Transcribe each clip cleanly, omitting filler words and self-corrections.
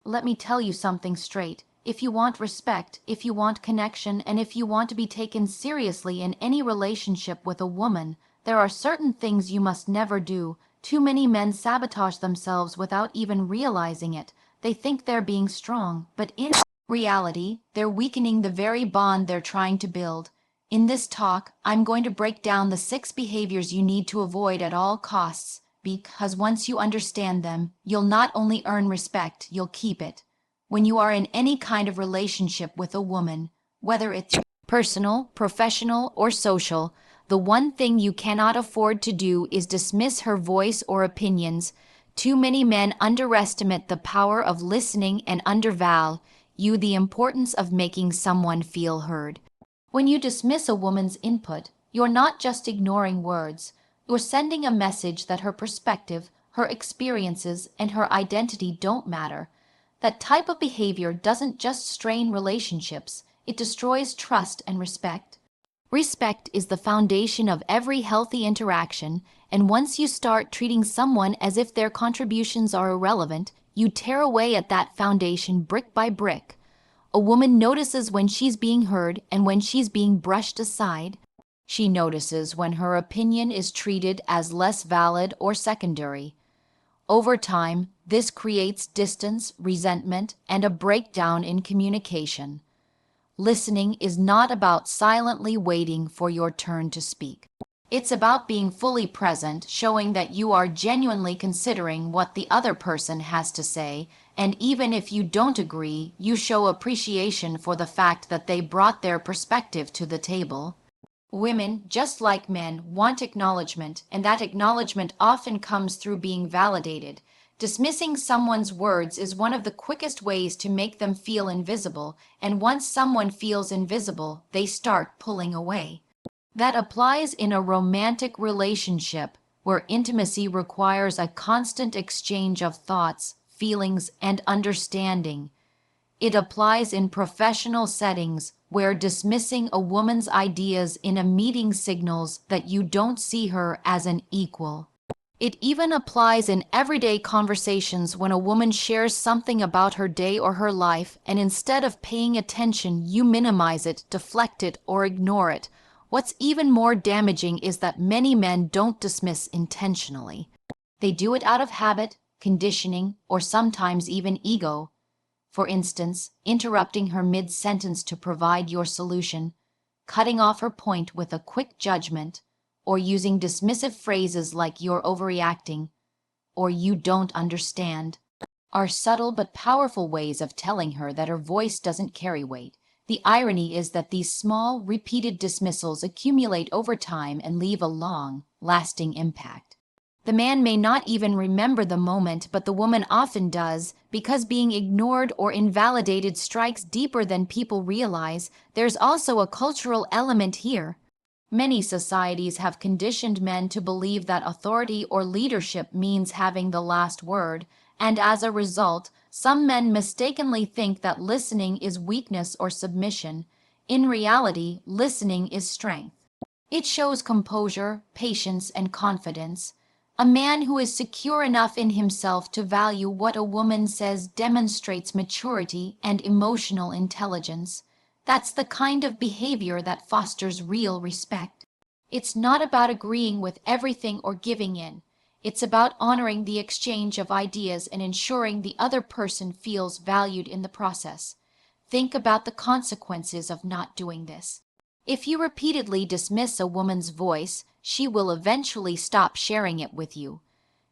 let me tell you something straight. If you want respect, if you want connection, and if you want to be taken seriously in any relationship with a woman, there are certain things you must never do. Too many men sabotage themselves without even realizing it. They think they're being strong, but in reality, they're weakening the very bond they're trying to build. In this talk, I'm going to break down the 6 behaviors you need to avoid at all costs, because once you understand them, you'll not only earn respect, you'll keep it. When you are in any kind of relationship with a woman, whether it's personal, professional, or social, the one thing you cannot afford to do is dismiss her voice or opinions. Too many men underestimate the power of listening and undervalue the importance of making someone feel heard. When you dismiss a woman's input, you're not just ignoring words. You're sending a message that her perspective, her experiences, and her identity don't matter. That type of behavior doesn't just strain relationships, it destroys trust and respect. Respect is the foundation of every healthy interaction, and once you start treating someone as if their contributions are irrelevant, you tear away at that foundation brick by brick. A woman notices when she's being heard and when she's being brushed aside. She notices when her opinion is treated as less valid or secondary. Over time, this creates distance, resentment, and a breakdown in communication. Listening is not about silently waiting for your turn to speak. It's about being fully present, showing that you are genuinely considering what the other person has to say, and even if you don't agree, you show appreciation for the fact that they brought their perspective to the table. Women, just like men, want acknowledgement, and that acknowledgement often comes through being validated. Dismissing someone's words is one of the quickest ways to make them feel invisible, and once someone feels invisible, they start pulling away. That applies in a romantic relationship, where intimacy requires a constant exchange of thoughts, feelings, and understanding. It applies in professional settings, where dismissing a woman's ideas in a meeting signals that you don't see her as an equal. It even applies in everyday conversations when a woman shares something about her day or her life, and instead of paying attention, you minimize it, deflect it, or ignore it. What's even more damaging is that many men don't dismiss intentionally. They do it out of habit, conditioning, or sometimes even ego. For instance, interrupting her mid-sentence to provide your solution, cutting off her point with a quick judgment, or using dismissive phrases like "you're overreacting" or "you don't understand," are subtle but powerful ways of telling her that her voice doesn't carry weight. The irony is that these small, repeated dismissals accumulate over time and leave a long, lasting impact. The man may not even remember the moment, but the woman often does, because being ignored or invalidated strikes deeper than people realize. There's also a cultural element here. Many societies have conditioned men to believe that authority or leadership means having the last word, and as a result, some men mistakenly think that listening is weakness or submission. In reality, listening is strength. It shows composure, patience, and confidence. A man who is secure enough in himself to value what a woman says demonstrates maturity and emotional intelligence. That's the kind of behavior that fosters real respect. It's not about agreeing with everything or giving in. It's about honoring the exchange of ideas and ensuring the other person feels valued in the process. Think about the consequences of not doing this. If you repeatedly dismiss a woman's voice, she will eventually stop sharing it with you.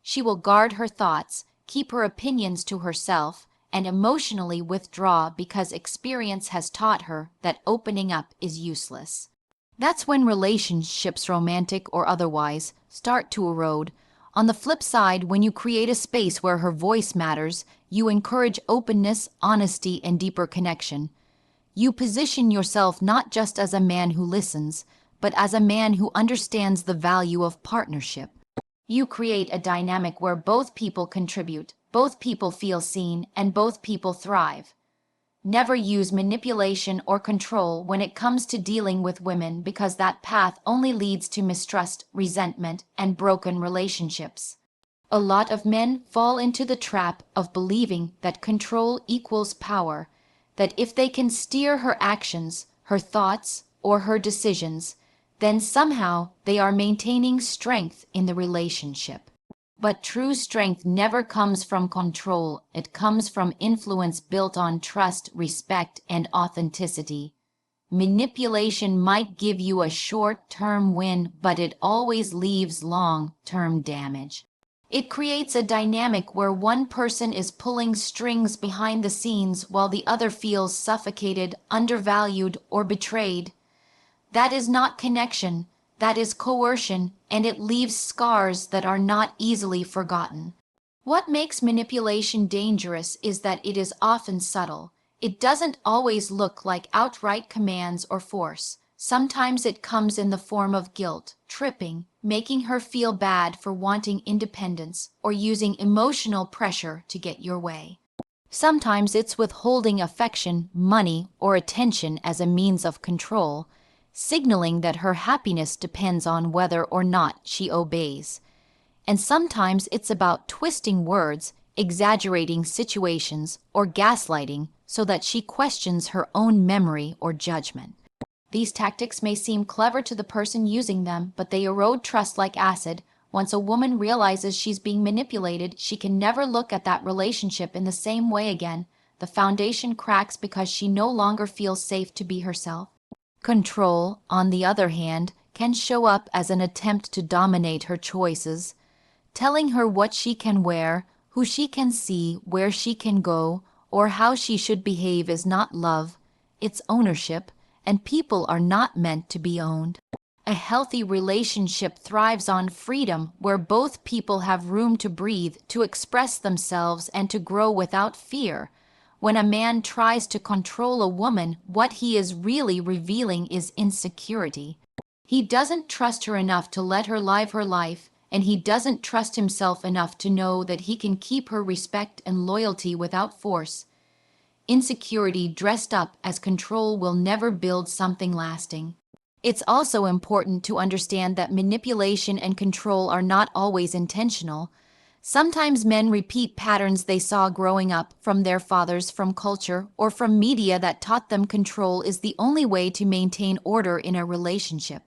She will guard her thoughts, keep her opinions to herself, and emotionally withdraw because experience has taught her that opening up is useless. That's when relationships, romantic or otherwise, start to erode. On the flip side, when you create a space where her voice matters, you encourage openness, honesty, and deeper connection. You position yourself not just as a man who listens, but as a man who understands the value of partnership. You create a dynamic where both people contribute, both people feel seen, and both people thrive. Never use manipulation or control when it comes to dealing with women, because that path only leads to mistrust, resentment, and broken relationships. A lot of men fall into the trap of believing that control equals power, that if they can steer her actions, her thoughts, or her decisions, then somehow they are maintaining strength in the relationship. But true strength never comes from control. It comes from influence built on trust, respect, and authenticity. Manipulation might give you a short-term win, but it always leaves long-term damage. It creates a dynamic where one person is pulling strings behind the scenes while the other feels suffocated, undervalued, or betrayed. That is not connection, that is coercion, and it leaves scars that are not easily forgotten. What makes manipulation dangerous is that it is often subtle. It doesn't always look like outright commands or force. Sometimes it comes in the form of guilt, tripping, making her feel bad for wanting independence, or using emotional pressure to get your way. Sometimes it's withholding affection, money, or attention as a means of control, signaling that her happiness depends on whether or not she obeys. And sometimes it's about twisting words, exaggerating situations, or gaslighting so that she questions her own memory or judgment. These tactics may seem clever to the person using them, but they erode trust like acid. Once a woman realizes she's being manipulated, she can never look at that relationship in the same way again. The foundation cracks because she no longer feels safe to be herself. Control, on the other hand, can show up as an attempt to dominate her choices. Telling her what she can wear, who she can see, where she can go, or how she should behave is not love, it's ownership, and people are not meant to be owned. A healthy relationship thrives on freedom, where both people have room to breathe, to express themselves, and to grow without fear. When a man tries to control a woman, what he is really revealing is insecurity. He doesn't trust her enough to let her live her life, and he doesn't trust himself enough to know that he can keep her respect and loyalty without force. Insecurity dressed up as control will never build something lasting. It's also important to understand that manipulation and control are not always intentional. Sometimes men repeat patterns they saw growing up from their fathers, from culture, or from media that taught them control is the only way to maintain order in a relationship.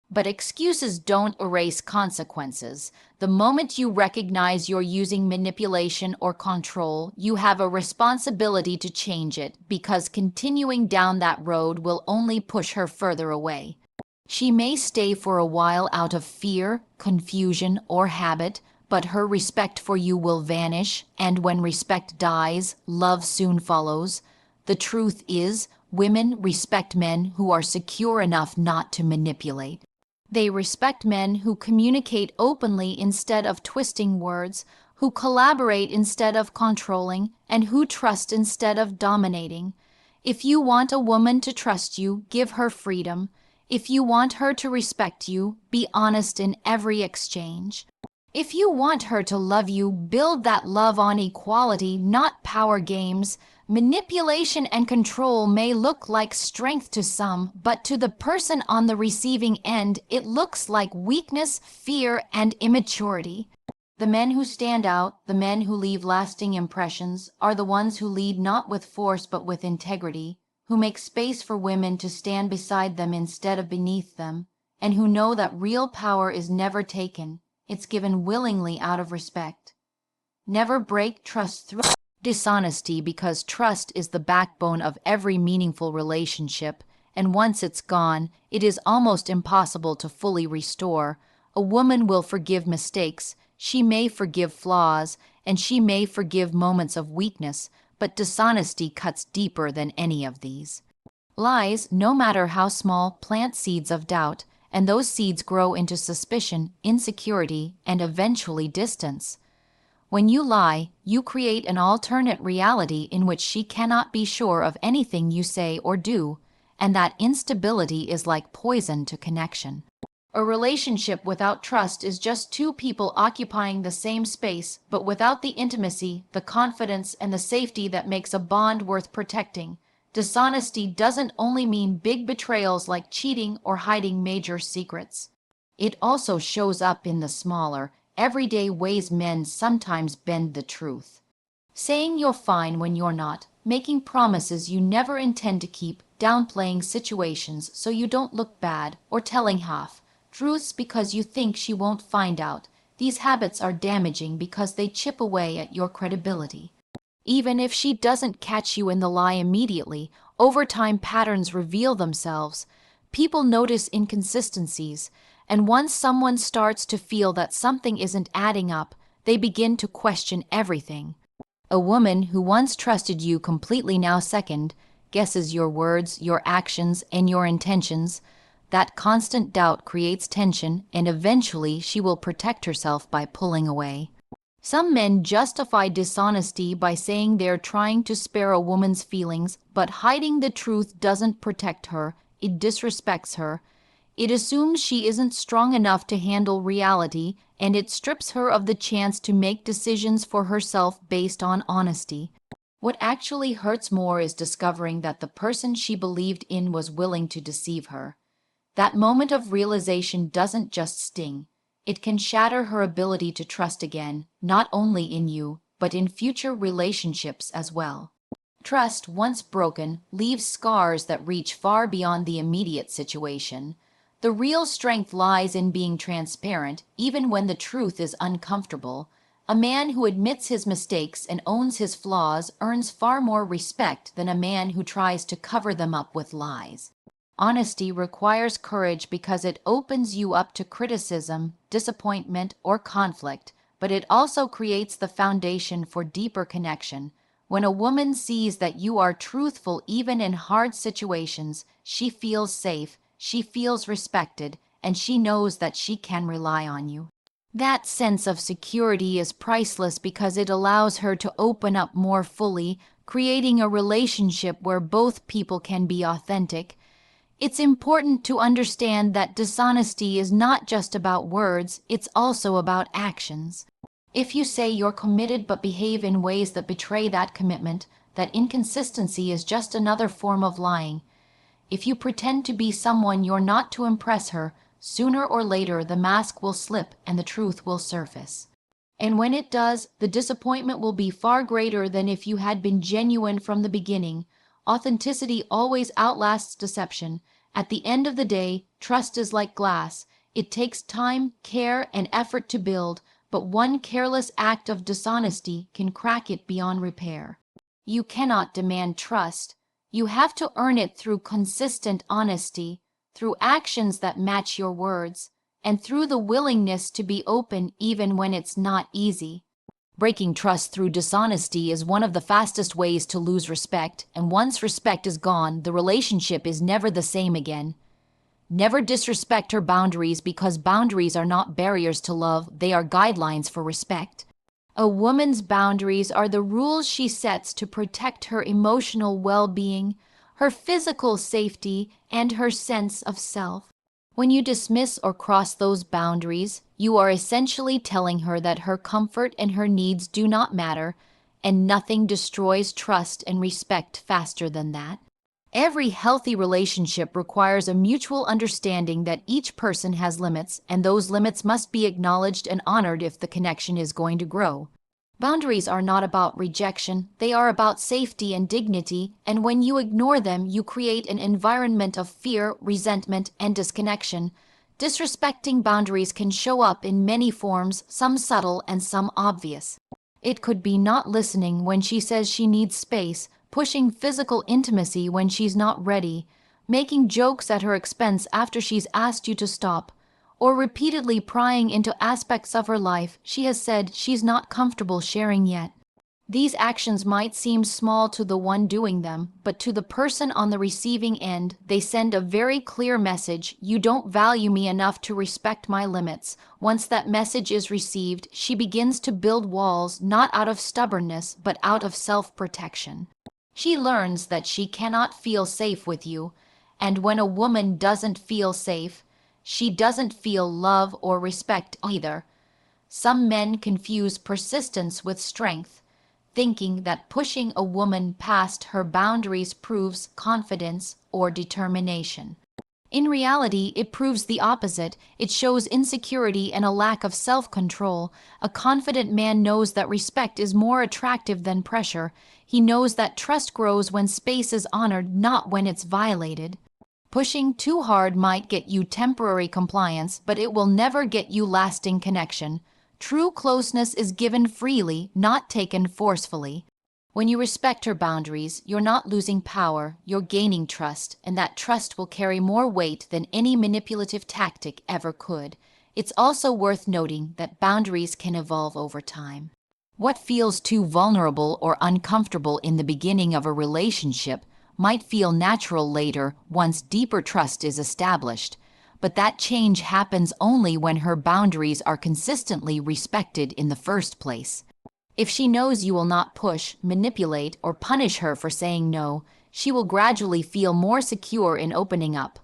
But excuses don't erase consequences. The moment you recognize you're using manipulation or control, you have a responsibility to change it, because continuing down that road will only push her further away. She may stay for a while out of fear, confusion, or habit, but her respect for you will vanish, and when respect dies, love soon follows. The truth is, women respect men who are secure enough not to manipulate. They respect men who communicate openly instead of twisting words, who collaborate instead of controlling, and who trust instead of dominating. If you want a woman to trust you, give her freedom. If you want her to respect you, be honest in every exchange. If you want her to love you, build that love on equality, not power games. Manipulation and control may look like strength to some, but to the person on the receiving end, it looks like weakness, fear, and immaturity. The men who stand out, the men who leave lasting impressions, are the ones who lead not with force but with integrity, who make space for women to stand beside them instead of beneath them, and who know that real power is never taken, it's given willingly out of respect. Never break trust through dishonesty, because trust is the backbone of every meaningful relationship, and once it's gone, it is almost impossible to fully restore. A woman will forgive mistakes, she may forgive flaws, and she may forgive moments of weakness, but dishonesty cuts deeper than any of these. Lies, no matter how small, plant seeds of doubt, and those seeds grow into suspicion, insecurity, and eventually distance. When you lie, you create an alternate reality in which she cannot be sure of anything you say or do, and that instability is like poison to connection. A relationship without trust is just two people occupying the same space, but without the intimacy, the confidence, and the safety that makes a bond worth protecting. Dishonesty doesn't only mean big betrayals like cheating or hiding major secrets. It also shows up in the smaller, everyday ways men sometimes bend the truth. Saying you're fine when you're not, making promises you never intend to keep, downplaying situations so you don't look bad, or telling half-truths because you think she won't find out. These habits are damaging because they chip away at your credibility. Even if she doesn't catch you in the lie immediately, over time patterns reveal themselves. People notice inconsistencies, and once someone starts to feel that something isn't adding up, they begin to question everything. A woman who once trusted you completely now second-guesses your words, your actions, and your intentions. That constant doubt creates tension, and eventually she will protect herself by pulling away. Some men justify dishonesty by saying they're trying to spare a woman's feelings, but hiding the truth doesn't protect her, it disrespects her. It assumes she isn't strong enough to handle reality, and it strips her of the chance to make decisions for herself based on honesty. What actually hurts more is discovering that the person she believed in was willing to deceive her. That moment of realization doesn't just sting. It can shatter her ability to trust again, not only in you, but in future relationships as well. Trust, once broken, leaves scars that reach far beyond the immediate situation. The real strength lies in being transparent, even when the truth is uncomfortable. A man who admits his mistakes and owns his flaws earns far more respect than a man who tries to cover them up with lies. Honesty requires courage because it opens you up to criticism, disappointment, or conflict, but it also creates the foundation for deeper connection. When a woman sees that you are truthful even in hard situations, she feels safe, she feels respected, and she knows that she can rely on you. That sense of security is priceless because it allows her to open up more fully, creating a relationship where both people can be authentic. It's important to understand that dishonesty is not just about words, it's also about actions. If you say you're committed but behave in ways that betray that commitment, that inconsistency is just another form of lying. If you pretend to be someone you're not to impress her, sooner or later the mask will slip and the truth will surface. And when it does, the disappointment will be far greater than if you had been genuine from the beginning. Authenticity always outlasts deception. At the end of the day, trust is like glass. It takes time, care, and effort to build, but one careless act of dishonesty can crack it beyond repair. You cannot demand trust. You have to earn it through consistent honesty, through actions that match your words, and through the willingness to be open even when it's not easy. Breaking trust through dishonesty is one of the fastest ways to lose respect, and once respect is gone, the relationship is never the same again. Never disrespect her boundaries because boundaries are not barriers to love, they are guidelines for respect. A woman's boundaries are the rules she sets to protect her emotional well-being, her physical safety, and her sense of self. When you dismiss or cross those boundaries, you are essentially telling her that her comfort and her needs do not matter, and nothing destroys trust and respect faster than that. Every healthy relationship requires a mutual understanding that each person has limits, and those limits must be acknowledged and honored if the connection is going to grow. Boundaries are not about rejection, they are about safety and dignity, and when you ignore them, you create an environment of fear, resentment, and disconnection. Disrespecting boundaries can show up in many forms, some subtle and some obvious. It could be not listening when she says she needs space, pushing physical intimacy when she's not ready, making jokes at her expense after she's asked you to stop, or repeatedly prying into aspects of her life she has said she's not comfortable sharing yet. These actions might seem small to the one doing them, but to the person on the receiving end, they send a very clear message: you don't value me enough to respect my limits. Once that message is received, she begins to build walls not out of stubbornness, but out of self-protection. She learns that she cannot feel safe with you, and when a woman doesn't feel safe, she doesn't feel love or respect either. Some men confuse persistence with strength, thinking that pushing a woman past her boundaries proves confidence or determination. In reality, it proves the opposite. It shows insecurity and a lack of self-control. A confident man knows that respect is more attractive than pressure. He knows that trust grows when space is honored, not when it's violated. Pushing too hard might get you temporary compliance, but it will never get you lasting connection. True closeness is given freely, not taken forcefully. When you respect her boundaries, you're not losing power, you're gaining trust, and that trust will carry more weight than any manipulative tactic ever could. It's also worth noting that boundaries can evolve over time. What feels too vulnerable or uncomfortable in the beginning of a relationship might feel natural later once deeper trust is established, but that change happens only when her boundaries are consistently respected in the first place. If she knows you will not push, manipulate, or punish her for saying no, she will gradually feel more secure in opening up.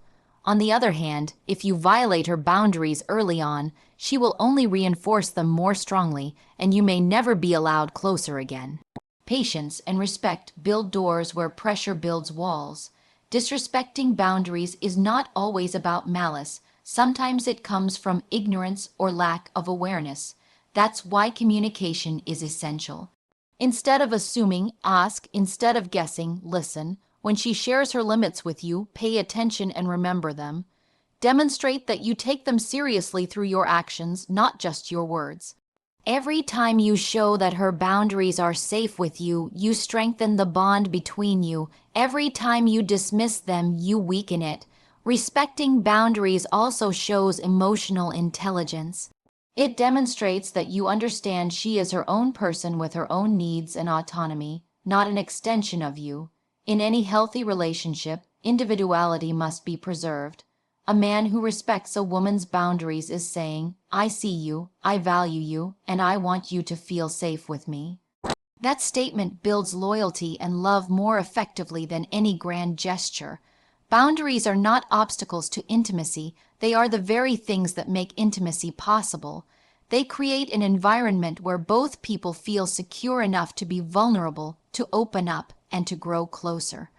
On the other hand, if you violate her boundaries early on, she will only reinforce them more strongly, and you may never be allowed closer again. Patience and respect build doors where pressure builds walls. Disrespecting boundaries is not always about malice. Sometimes it comes from ignorance or lack of awareness. That's why communication is essential. Instead of assuming, ask. Instead of guessing, listen. When she shares her limits with you, pay attention and remember them. Demonstrate that you take them seriously through your actions, not just your words. Every time you show that her boundaries are safe with you, you strengthen the bond between you. Every time you dismiss them, you weaken it. Respecting boundaries also shows emotional intelligence. It demonstrates that you understand she is her own person with her own needs and autonomy, not an extension of you. In any healthy relationship, individuality must be preserved. A man who respects a woman's boundaries is saying, "I see you, I value you, and I want you to feel safe with me." That statement builds loyalty and love more effectively than any grand gesture. Boundaries are not obstacles to intimacy, they are the very things that make intimacy possible. They create an environment where both people feel secure enough to be vulnerable, to open up, and to grow closer.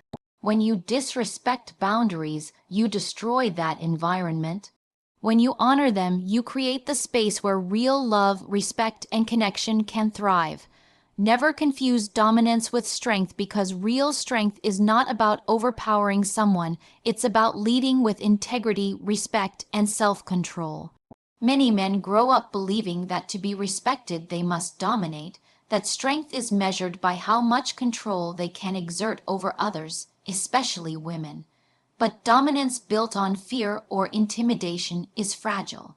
When you disrespect boundaries, you destroy that environment. When you honor them, you create the space where real love, respect, and connection can thrive. Never confuse dominance with strength, because real strength is not about overpowering someone. It's about leading with integrity, respect, and self-control. Many men grow up believing that to be respected they must dominate, that strength is measured by how much control they can exert over others, especially women. But dominance built on fear or intimidation is fragile.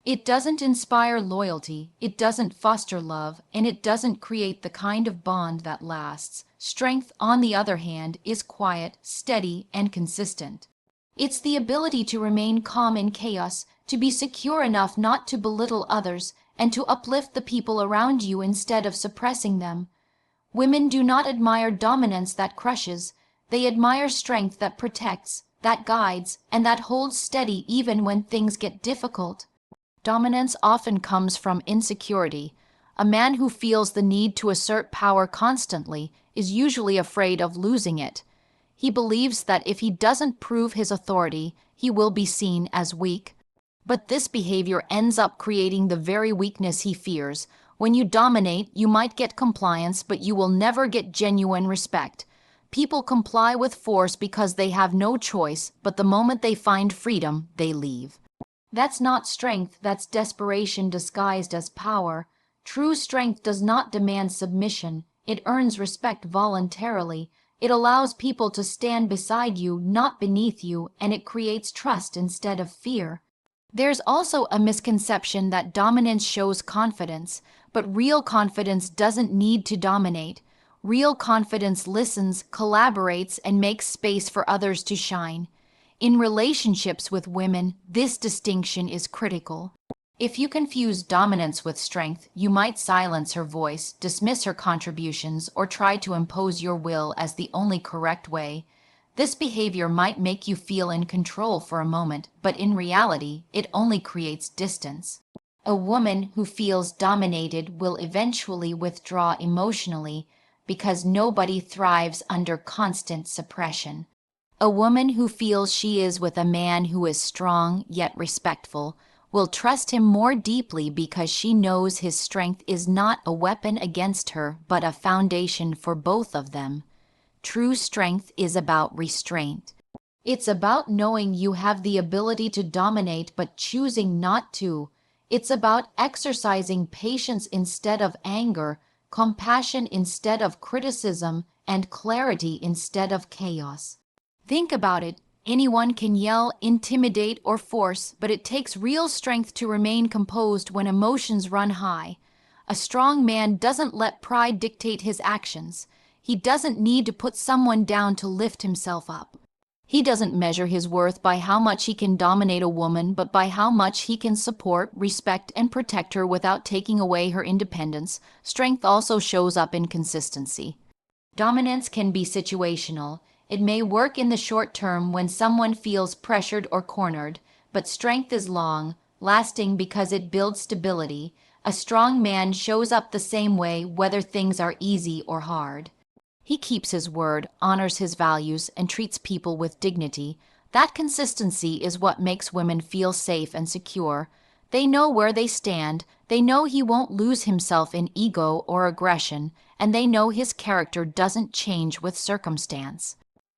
It doesn't inspire loyalty, it doesn't foster love, and it doesn't create the kind of bond that lasts. Strength, on the other hand, is quiet, steady, and consistent. It's the ability to remain calm in chaos, to be secure enough not to belittle others, and to uplift the people around you instead of suppressing them. Women do not admire dominance that crushes. They admire strength that protects, that guides, and that holds steady even when things get difficult. Dominance often comes from insecurity. A man who feels the need to assert power constantly is usually afraid of losing it. He believes that if he doesn't prove his authority, he will be seen as weak. But this behavior ends up creating the very weakness he fears. When you dominate, you might get compliance, but you will never get genuine respect. People comply with force because they have no choice, but the moment they find freedom, they leave. That's not strength, that's desperation disguised as power. True strength does not demand submission. It earns respect voluntarily. It allows people to stand beside you, not beneath you, and it creates trust instead of fear. There's also a misconception that dominance shows confidence, but real confidence doesn't need to dominate. Real confidence listens, collaborates, and makes space for others to shine. In relationships with women, this distinction is critical. If you confuse dominance with strength, you might silence her voice, dismiss her contributions, or try to impose your will as the only correct way. This behavior might make you feel in control for a moment, but in reality, it only creates distance. A woman who feels dominated will eventually withdraw emotionally, because nobody thrives under constant suppression. A woman who feels she is with a man who is strong yet respectful will trust him more deeply because she knows his strength is not a weapon against her but a foundation for both of them. True strength is about restraint. It's about knowing you have the ability to dominate but choosing not to. It's about exercising patience instead of anger, compassion instead of criticism, and clarity instead of chaos. Think about it. Anyone can yell, intimidate, or force, but it takes real strength to remain composed when emotions run high. A strong man doesn't let pride dictate his actions. He doesn't need to put someone down to lift himself up. He doesn't measure his worth by how much he can dominate a woman, but by how much he can support, respect, and protect her without taking away her independence. Strength also shows up in consistency. Dominance can be situational. It may work in the short term when someone feels pressured or cornered, but strength is long, lasting because it builds stability. A strong man shows up the same way whether things are easy or hard. He keeps his word, honors his values, and treats people with dignity. That consistency is what makes women feel safe and secure. They know where they stand, they know he won't lose himself in ego or aggression, and they know his character doesn't change with circumstance.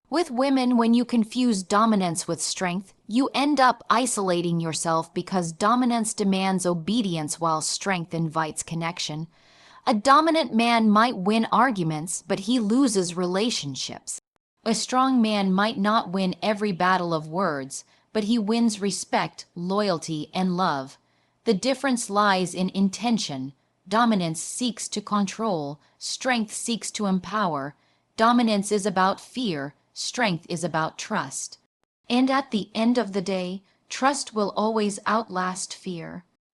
With women, when you confuse dominance with strength, you end up isolating yourself because dominance demands obedience while strength invites connection. A dominant man might win arguments, but he loses relationships. A strong man might not win every battle of words, but he wins respect, loyalty, and love. The difference lies in intention. Dominance seeks to control, strength seeks to empower. Dominance is about fear, strength is about trust. And at the end of the day, trust will always outlast fear.